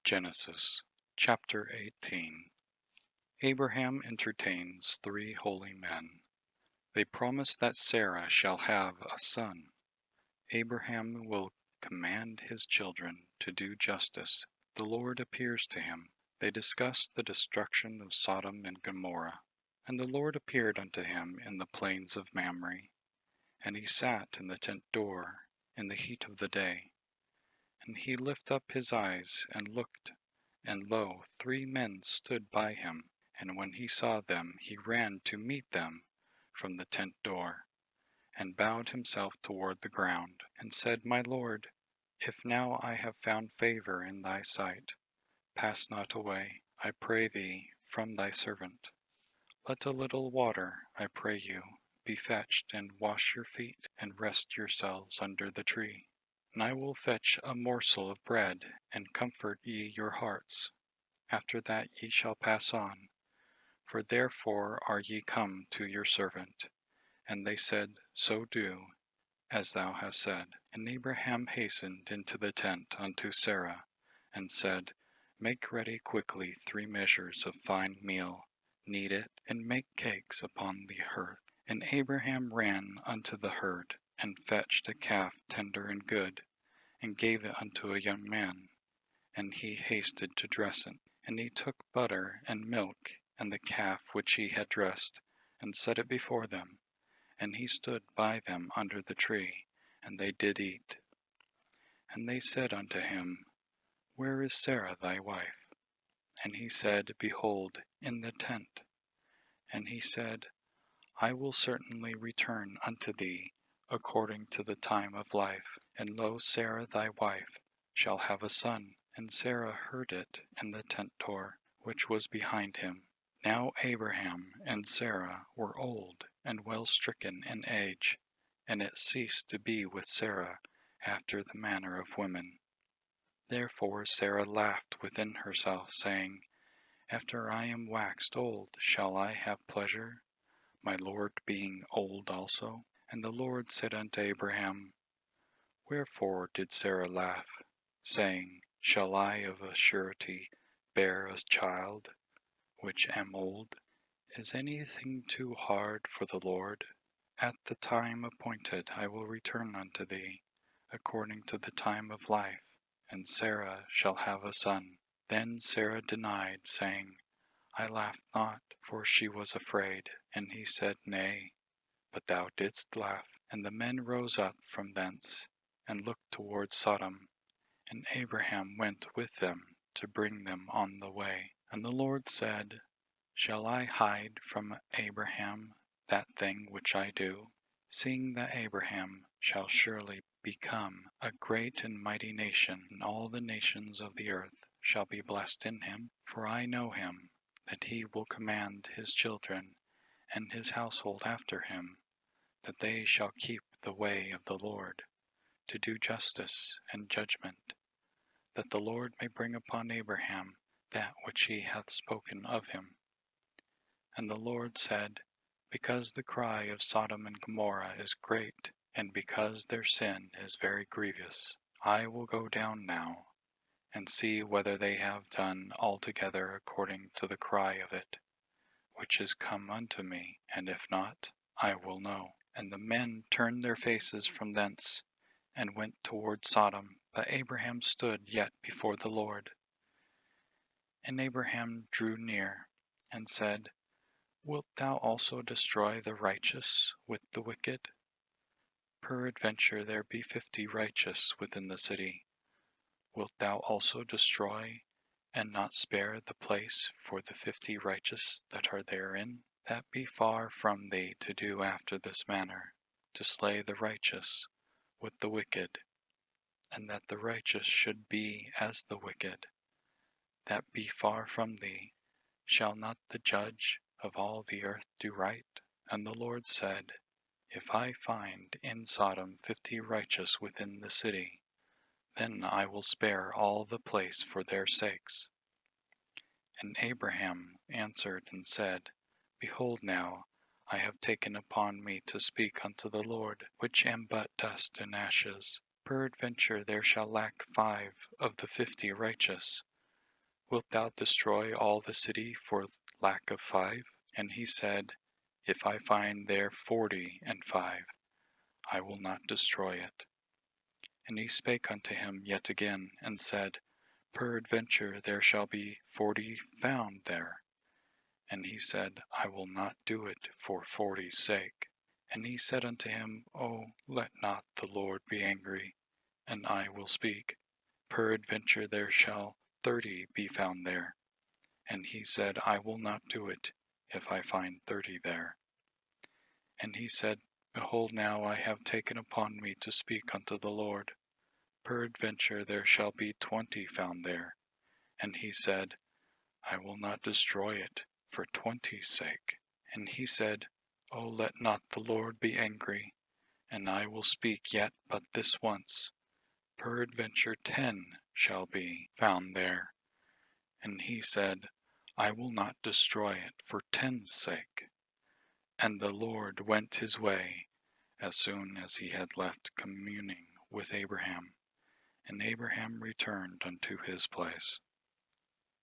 Genesis chapter 18. Abraham entertains 3 holy men. They promise that Sarah shall have a son. Abraham will command his children to do justice. The Lord appears to him. They discuss the destruction of Sodom and Gomorrah. And the Lord appeared unto him in the plains of Mamre. And he sat in the tent door in the heat of the day. And he lifted up his eyes and looked, and lo, 3 men stood by him. And when he saw them, he ran to meet them from the tent door, and bowed himself toward the ground, and said, My Lord, if now I have found favor in thy sight, pass not away, I pray thee, from thy servant. Let a little water, I pray you, be fetched, and wash your feet, and rest yourselves under the tree. And I will fetch a morsel of bread, and comfort ye your hearts. After that ye shall pass on, for therefore are ye come to your servant. And they said, So do, as thou hast said. And Abraham hastened into the tent unto Sarah, and said, Make ready quickly 3 measures of fine meal, knead it, and make cakes upon the hearth. And Abraham ran unto the herd, and fetched a calf tender and good, and gave it unto a young man, and he hasted to dress it. And he took butter and milk, and the calf which he had dressed, and set it before them. And he stood by them under the tree, and they did eat. And they said unto him, Where is Sarah thy wife? And he said, Behold, in the tent. And he said, I will certainly return unto thee according to the time of life. And lo, Sarah thy wife shall have a son. And Sarah heard it in the tent door, which was behind him. Now Abraham and Sarah were old, and well stricken in age, and it ceased to be with Sarah after the manner of women. Therefore Sarah laughed within herself, saying, After I am waxed old, shall I have pleasure, my Lord being old also? And the Lord said unto Abraham, Wherefore did Sarah laugh, saying, Shall I of a surety bear a child, which am old? Is anything too hard for the Lord? At the time appointed I will return unto thee, according to the time of life, and Sarah shall have a son. Then Sarah denied, saying, I laughed not, for she was afraid. And he said, Nay, but thou didst laugh. And the men rose up from thence, and looked toward Sodom. And Abraham went with them to bring them on the way. And the Lord said, Shall I hide from Abraham that thing which I do? Seeing that Abraham shall surely become a great and mighty nation, and all the nations of the earth shall be blessed in him. For I know him, that he will command his children and his household after him, that they shall keep the way of the Lord, to do justice and judgment, that the Lord may bring upon Abraham that which he hath spoken of him. And the Lord said, Because the cry of Sodom and Gomorrah is great, and because their sin is very grievous, I will go down now, and see whether they have done altogether according to the cry of it, which is come unto me, and if not, I will know. And the men turned their faces from thence, and went toward Sodom, but Abraham stood yet before the Lord. And Abraham drew near, and said, Wilt thou also destroy the righteous with the wicked? Peradventure there be 50 righteous within the city. Wilt thou also destroy, and not spare the place for the 50 righteous that are therein? That be far from thee to do after this manner, to slay the righteous with the wicked, and that the righteous should be as the wicked. That be far from thee. Shall not the judge of all the earth do right? And the Lord said, If I find in Sodom 50 righteous within the city, then I will spare all the place for their sakes. And Abraham answered and said, Behold now, I have taken upon me to speak unto the Lord, which am but dust and ashes. Peradventure there shall lack 5 of the 50 righteous. Wilt thou destroy all the city for lack of 5? And he said, If I find there 45, I will not destroy it. And he spake unto him yet again, and said, Peradventure there shall be 40 found there. And he said, I will not do it for 40's sake. And he said unto him, O let not the Lord be angry, and I will speak. Peradventure there shall 30 be found there. And he said, I will not do it, if I find 30 there. And he said, Behold, now I have taken upon me to speak unto the Lord. Peradventure there shall be 20 found there. And he said, I will not destroy it for 20's sake. And he said, O let not the Lord be angry, and I will speak yet but this once. Peradventure 10 shall be found there. And he said, I will not destroy it for 10's sake. And the Lord went his way as soon as he had left communing with Abraham. And Abraham returned unto his place.